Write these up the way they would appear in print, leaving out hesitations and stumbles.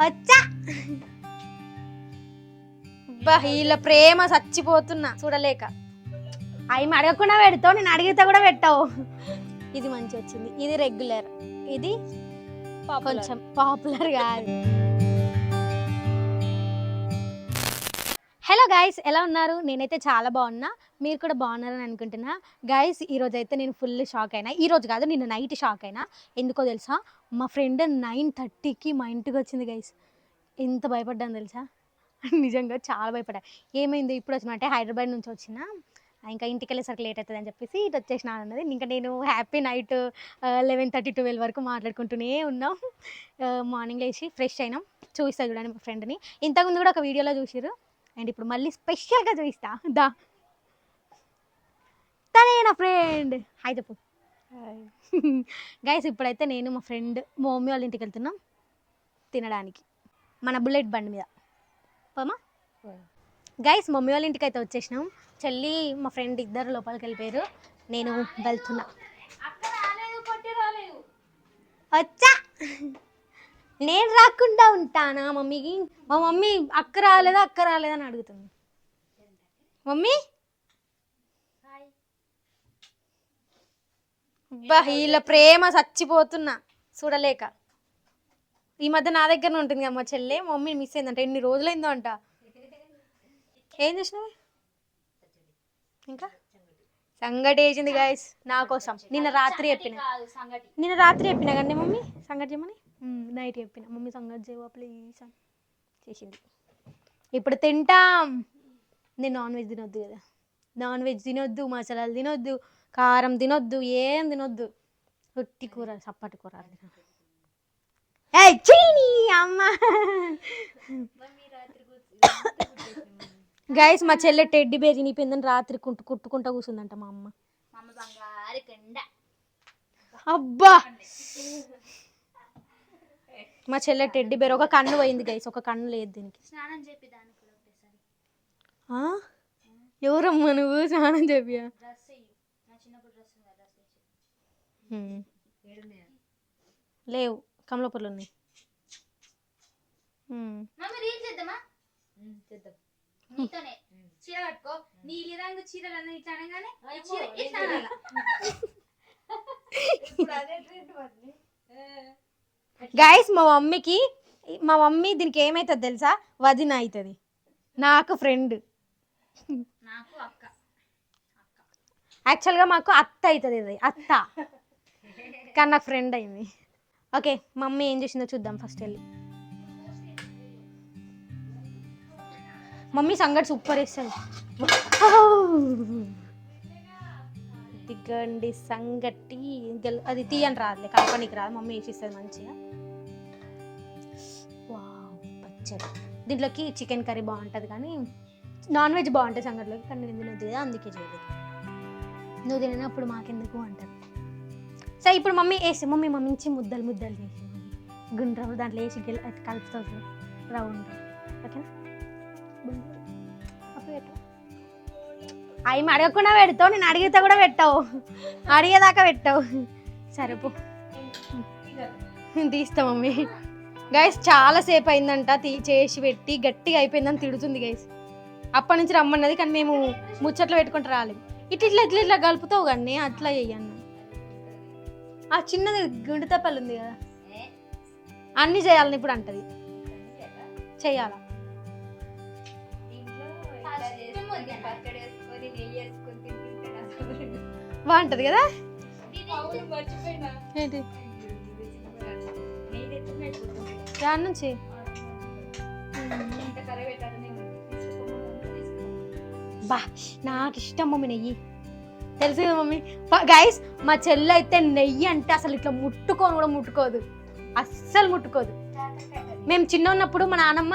వచ్చా వీళ్ళ ప్రేమ చచ్చిపోతున్నా చూడలేక. అవి అడగకుండా పెడతావు, నేను అడిగితే కూడా పెట్టావు. ఇది మంచి వచ్చింది, ఇది రెగ్యులర్, ఇది కొంచెం పాపులర్ కాదు. హలో గైస్, ఎలా ఉన్నారు? నేనైతే చాలా బాగున్నా, మీరు కూడా బాగున్నారని అనుకుంటున్నా. గైస్ ఈరోజు అయితే నేను ఫుల్ షాక్ అయినా. ఈరోజు కాదు, నిన్న నైట్ షాక్ అయినా. ఎందుకో తెలుసా, మా ఫ్రెండ్ 9:30కి మా ఇంటికి వచ్చింది గైస్. ఎంత భయపడ్డాను తెలుసా, నిజంగా చాలా భయపడ్డా. ఏమైంది ఇప్పుడు వచ్చిన అంటే హైదరాబాద్ నుంచి వచ్చిన, ఇంకా ఇంటికి వెళ్ళేసరికి లేట్ అవుతుంది అని చెప్పేసి ఇటు వచ్చేసిన అన్నది. ఇంకా నేను హ్యాపీ నైట్ 11:30 12 వరకు మాట్లాడుకుంటూనే ఉన్నాం. మార్నింగ్ లేచి ఫ్రెష్ అయినాం. చూపిస్తా చూడండి మా ఫ్రెండ్ని. ఇంతకుముందు కూడా ఒక వీడియోలో చూసిర్రు, అండ్ ఇప్పుడు మళ్ళీ స్పెషల్గా చూపిస్తా. దా, తనే నా ఫ్రెండ్. హాయ్ చెప్పు. గైస్ ఇప్పుడైతే నేను మా ఫ్రెండ్ మా మమ్మీ వాళ్ళ ఇంటికి వెళ్తున్నాం తినడానికి, మన బుల్లెట్ బండి మీద. పోమా గైస్, మమ్మీ వాళ్ళ ఇంటికి అయితే వచ్చేసినాం. చెల్లి మా ఫ్రెండ్ ఇద్దరు లోపలికి వెళ్ళిపోయారు, నేను వెళ్తున్నా. వచ్చా, నేను రాకుండా ఉంటానా మమ్మీకి? మా మమ్మీ అక్క రాలేదా అని అడుగుతుంది. మమ్మీ వీళ్ళ ప్రేమ చచ్చిపోతున్నా చూడలేక. ఈ మధ్య నా దగ్గరనే ఉంటుంది కదా మా చెల్లె. మా మమ్మీ మిస్ అయిందంట, ఎన్ని రోజులైందో అంట. ఏం చేసినావు? ఇంకా సంగటి వేసింది గాయస్ నా కోసం. నిన్న రాత్రి చెప్పిన కానీ మమ్మీ సంగటి చేయమని. నైట్ చెప్పిన మమ్మీ సంగటి చేయవా ప్లీజ్ అని, చేసింది. ఇప్పుడు తింటాం. నేను నాన్ వెజ్ తినొద్దు కదా, నాన్ వెజ్ తినొద్దు, మసాలాలు తినొద్దు, కారం తినొద్దు, ఏం తినొద్దు. ఉట్టి కూర, చప్పటి కూర అమ్మ. గైస్ మా చెల్లె టెడ్డీ బేర్ తినిపోయిందని రాత్రి కుట్టుకుంటా కూర్చుందంట మా అమ్మ. అబ్బా, మా చెల్లె టెడ్డీ బేర్. ఒక కన్ను పోయింది గైస్, ఒక కన్ను లేదు దీనికి. ఎవరమ్మా నువ్వు స్నానం చేపియా? లేవు, కమలాపూర్లో ఉన్నాయి. గైస్ మా మమ్మీ దీనికి ఏమైతుంది తెలుసా, వదిన అవుతుంది. నాకు ఫ్రెండ్, యాక్చువల్గా మాకు అత్త అవుతుంది. ఇది అత్త కానీ నాకు ఫ్రెండ్ అయింది. ఓకే, మమ్మీ ఏం చేసిందో చూద్దాం ఫస్ట్ వెళ్ళి. మమ్మీ సంగటి సూపర్ వేస్తుంది. దిగండి సంగటి. అది తీయని రాదులే, కలపనికి రాదు, మమ్మీ వేసిస్తుంది మంచిగా. వావ్, పచ్చడి. దీంట్లోకి చికెన్ కర్రీ బాగుంటుంది, కానీ నాన్ వెజ్ బాగుంటుంది సంగటిలోకి. కానీ నేను తినొద్దు కదా, అందుకే చేయలేదు. నువ్వు తినప్పుడు మాకెందుకు అంటారు. సో ఇప్పుడు మమ్మీ వేసి మమ్మీ మంచి ముద్దలు చేసి గుండ్రం దాంట్లో వేసి కలుపుతుంది రౌండ్. ఓకేనా? అవి అడగకుండా పెడతావు, నేను అడిగితే కూడా పెట్టావు, అడిగేదాకా పెట్టావు. సరేపో తీస్తా మమ్మీ. గైస్ చాలాసేపు అయిందంట చేసి పెట్టి, గట్టిగా అయిపోయిందని తిడుతుంది గైస్. అప్పటి నుంచి రమ్మన్నది, కానీ మేము ముచ్చట్లు పెట్టుకుంటూ రాలేదు. ఇట్లా కలుపుతావు కానీ అట్లా చెయ్యన్న. ఆ చిన్నది గుండె తప్పలు ఉంది కదా, అన్నీ చేయాలని ఇప్పుడు అంటది. చెయ్యాలా? బాగుంటది కదా. ఏంటి దాని నుంచి బా, నాకు ఇష్టం మమ్మీ నెయ్యి, తెలుసు కదా మమ్మీ. గైస్ మా చెల్లి అయితే నెయ్యి అంటే అసలు ఇట్లా ముట్టుకోదు, అస్సలు ముట్టుకోదు. మేము చిన్న ఉన్నప్పుడు మా నాన్నమ్మ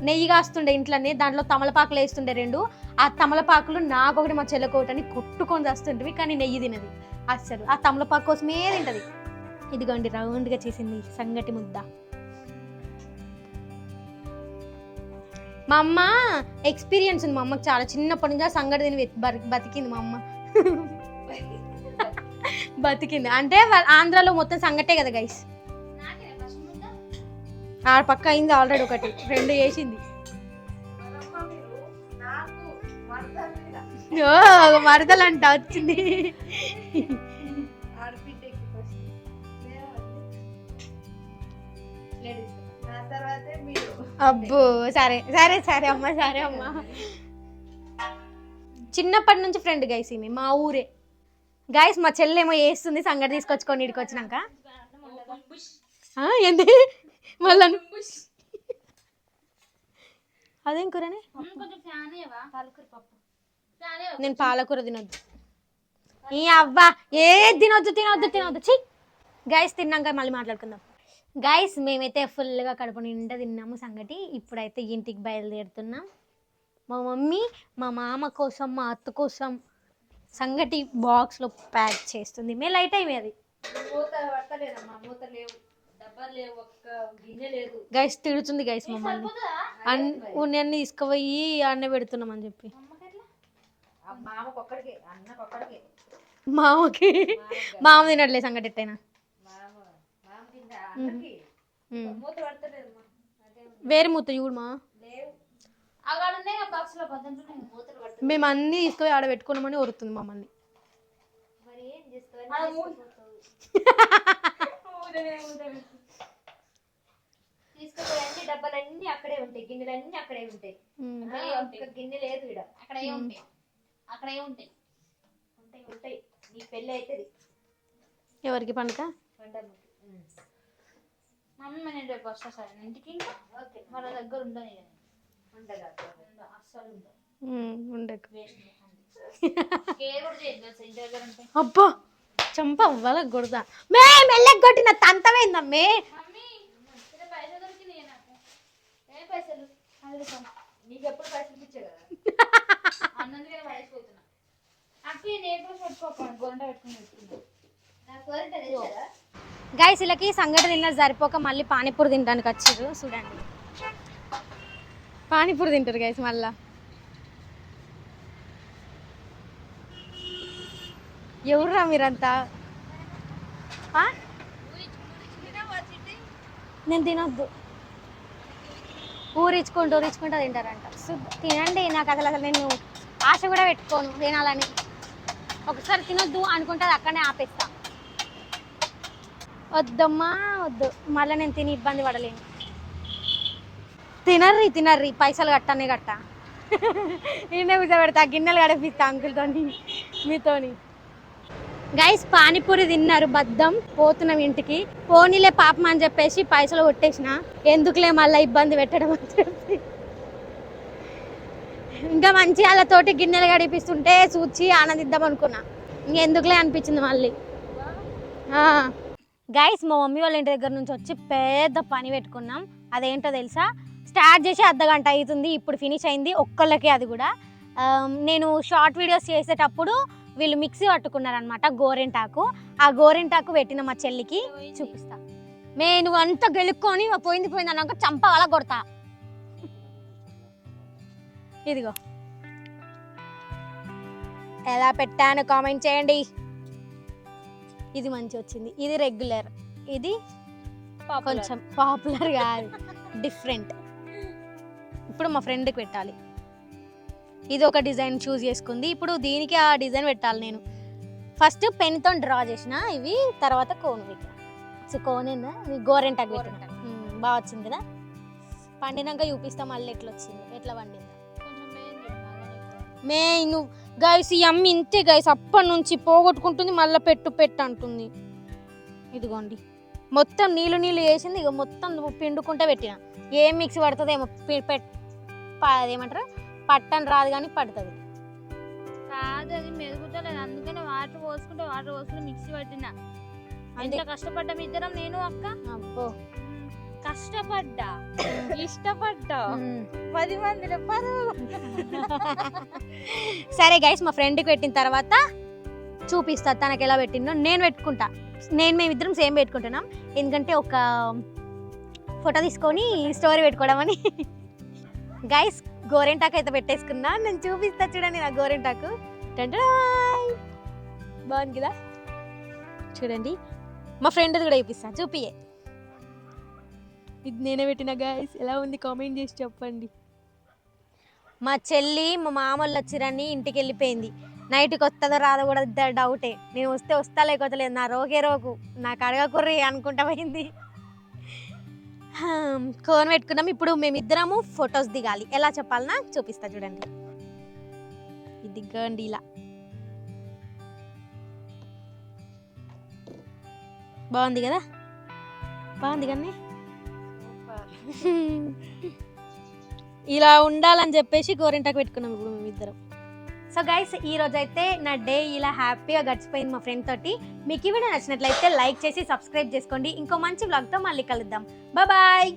నెయ్యి కాస్తుండే ఇంట్లోనే, దాంట్లో తమలపాకులు వేస్తుండే 2. ఆ తమలపాకులు నాకొకటి మా చెల్లెకోటని కొట్టుకొని చేస్తుంటివి, కానీ నెయ్యి తినది అస్సలు. ఆ తమలపాకు కోసమే తింటది. ఇదిగోండి రౌండ్గా చేసింది సంగటి ముద్ద. మా అమ్మ ఎక్స్పీరియన్స్ ఉంది, మా అమ్మకి చాలా చిన్నప్పటి నుంచి సంగటి తిని బతికింది మా అమ్మ. బతికింది అంటే ఆంధ్రాలో మొత్తం సంగటే కదా గైస్. ఆ పక్క అయింది ఆల్రెడీ, ఒకటి 2 చేసింది. మరదలంట వచ్చింది. అబ్బో సరే సరే సరే అమ్మ, సరే అమ్మ. చిన్నప్పటి నుంచి ఫ్రెండ్ గైస్, ఈమె మా ఊరే గైస్. మా చెల్లెమో వేస్తుంది సంగటి తీసుకొచ్చుకొని ఇడికి వచ్చినాక. ఏంటి మళ్ళా అదేం కూరనే? నేను పాలకూర తినొద్దు. ఈ అవ్వా ఏ తినొద్దు తినొద్దు తినొద్దు. చి గైస్ తిన్నాక మళ్ళీ మాట్లాడుకుందాం. గైస్ మేమైతే ఫుల్గా కడుపు నిండా తిన్నాము సంగటి. ఇప్పుడైతే ఇంటికి బయలుదేరుతున్నాం. మా మమ్మీ మా మామ కోసం, మా అత్త కోసం సంగటి బాక్స్లో ప్యాక్ చేస్తుంది. మే లైట్ అయ్యి అది గైస్ తిడుతుంది గైస్ మమ్మల్ని. అన్నీ తీసుకుపోయి అన్న పెడుతున్నాం అని చెప్పి. మామకి మామ తినట్లే సంగటి ఎట్టయినా. వేరే మూత చూడు మా. మేము అన్ని తీసుకుపోయి ఆడ పెట్టుకున్నామని వరుతుంది మమ్మల్ని. తీసుకుపోయి డబ్బాలన్నీ అక్కడే ఉంటాయి, గిన్నెలన్నీ అక్కడే ఉంటాయి. గిన్నె లేదు ఇక్కడ, అక్కడే ఉంటాయి, అక్కడే ఉంటాయి ఉంటాయి ఉంటాయి. నీ పెళ్ళి అవుతుంది. ఎవరికి పండుగ? మమ్మీ నేను రేపు వస్తా సార్ ఇంటికి. మన దగ్గర ఉండని అస్సలు ఉండదు. అబ్బా చంప వాళ్ళకి కొడతా. మే మెల్లకి కొట్టిన తంతమైందమ్మే. పైసలు నీకు ఎప్పుడు పైసలు ఇచ్చే కదా అన్నందుకే పడేసిపోతున్నా. అప్పుడు నేను పెట్టుకోకండి గొండ పెట్టుకుని గైస్ వీళ్ళకి సంగటి తిన్నది సరిపోక మళ్ళీ పానీపూరి తినడానికి వచ్చారు. చూడండి పానీపూరి తింటారు గైస్ మళ్ళా. ఎవర్రా మీరంతా? నేను తినొద్దు. ఊరించుకుంటూ తింటారంట. తినండి. నాకు అసలు నేను ఆశ కూడా పెట్టుకోను తినాలని. ఒకసారి తినొద్దు అనుకుంటే అది అక్కడనే ఆపేస్తా. వద్దమ్మా వద్దు, మళ్ళీ నేను తిని ఇబ్బంది పడలేను. తినర్రి పైసలు కట్టనే కట్ట. నిన్నే కూర్చోబెడతా, గిన్నెలు గడిపిస్తా అంకుల్తోని మీతోని. గైస్ పానీపూరి తిన్నారు, బద్దం పోతున్నాం ఇంటికి. పోనీలే పాపం అని చెప్పేసి పైసలు కొట్టేసిన. ఎందుకులే మళ్ళీ ఇబ్బంది పెట్టడం అని చెప్పి ఇంకా మంచి వాళ్ళతోటి గిన్నెలు గడిపిస్తుంటే చూచి ఆనందిద్దాం అనుకున్నా. ఇంకెందుకులే అనిపించింది మళ్ళీ. గైస్ మా మమ్మీ వాళ్ళ ఇంటి దగ్గర నుంచి వచ్చి పెద్ద పని పెట్టుకున్నాం. అదేంటో తెలుసా? స్టార్ట్ చేసి అర్ధగంట అవుతుంది, ఇప్పుడు ఫినిష్ అయింది ఒక్కళ్ళకి. అది కూడా నేను షార్ట్ వీడియోస్ చేసేటప్పుడు వీళ్ళు మిక్సీ పట్టుకున్నారనమాట, గోరెంటాకు. ఆ గోరెంటాకు పెట్టిన మా చెల్లికి చూపిస్తా. నువ్వు అంతా గెలుక్కొని పోయింది అన్నాక చంప వాళ్ళ కొడతా. ఇదిగో ఎలా పెట్టాను కామెంట్ చేయండి. ఇది మంచి వచ్చింది, ఇది రెగ్యులర్, ఇది కొంచెం పాపులర్ కాదు, డిఫరెంట్. ఇప్పుడు మా ఫ్రెండ్కి పెట్టాలి. ఇది ఒక డిజైన్ చూస్ చేసుకుంది. ఇప్పుడు దీనికి ఆ డిజైన్ పెట్టాలి. నేను ఫస్ట్ పెన్తో డ్రా చేసిన ఇవి, తర్వాత కోన్ పెట్టిన. గోరెంటాకు పెట్టిన. బాగా వచ్చింది కదా. పండినాక చూపిస్తా మళ్ళీ ఎట్లా వచ్చింది, ఎట్లా పండింది. నువ్వు గైస్ ఈ అమ్మి ఇంతే గైస్, అప్పటి నుంచి పోగొట్టుకుంటుంది, మళ్ళీ పెట్టు అంటుంది. ఇదిగోండి మొత్తం నీళ్ళు వేసింది. ఇక మొత్తం పిండుకుంటే పెట్టిన. ఏం మిక్సీ పడుతుంది ఏమో, అదేమంటారు పట్టని రాదు కానీ పడుతుంది కాదు, అది మెరుగుతలేదు. అందుకని వాటర్ పోసుకుంటే మిక్సీ పట్టిన. అంత కష్టపడ్డా ఇద్దరం, నేను అక్క. అబ్బో కష్టపడ్డా, ఇష్టపడ్డా, 10 మందిలో 10. సరే గైస్ మా ఫ్రెండ్కి పెట్టిన తర్వాత చూపిస్తా తనకి ఎలా పెట్టిందో. నేను పెట్టుకుంటా. మేమిద్దరం సేమ్ పెట్టుకుంటున్నాం, ఎందుకంటే ఒక ఫోటో తీసుకొని స్టోరీ పెట్టుకోవడం అని. గైస్ గోరెంటాకు అయితే పెట్టేసుకున్నా, నేను చూపిస్తా చూడండి నా గోరెంటాకు. బాగుంది కదా, చూడండి. మా ఫ్రెండ్ కూడా చూపిస్తా, చూపియే. ఇది నేనే పెట్టిన గాయస్, ఎలా ఉంది కామెంట్ చేసి చెప్పండి. మా చెల్లి మా మామూలు వచ్చిరని ఇంటికి వెళ్ళిపోయింది. నైట్కి వస్తుందో రాదో కూడా డౌటే. నేను వస్తా లేకపోతే లేదు, నా రోగే రోగు, నాకు అడగకుర్రి అనుకుంటా పోయింది. కోన్ పెట్టుకున్నాం. ఇప్పుడు మేమిద్దరము ఫొటోస్ దిగాలి. ఎలా చెప్పాలన్నా చూపిస్తా చూడండి. ఇది దిగండి ఇలా. బాగుంది కదా, బాగుంది కానీ ఇలా ఉండాలని చెప్పేసి గోరింటాకు పెట్టుకున్నాం ఇప్పుడు మేమిద్దరం. సో గైస్, ఈ రోజు అయితే నా డే ఇలా హ్యాపీగా గడిచిపోయింది మా ఫ్రెండ్ తోటి. మీకు ఈ వీడియో నచ్చినట్లయితే లైక్ చేసి సబ్స్క్రైబ్ చేసుకోండి. ఇంకో మంచి వ్లాగ్తో మళ్ళీ కలుద్దాం. బాయ్.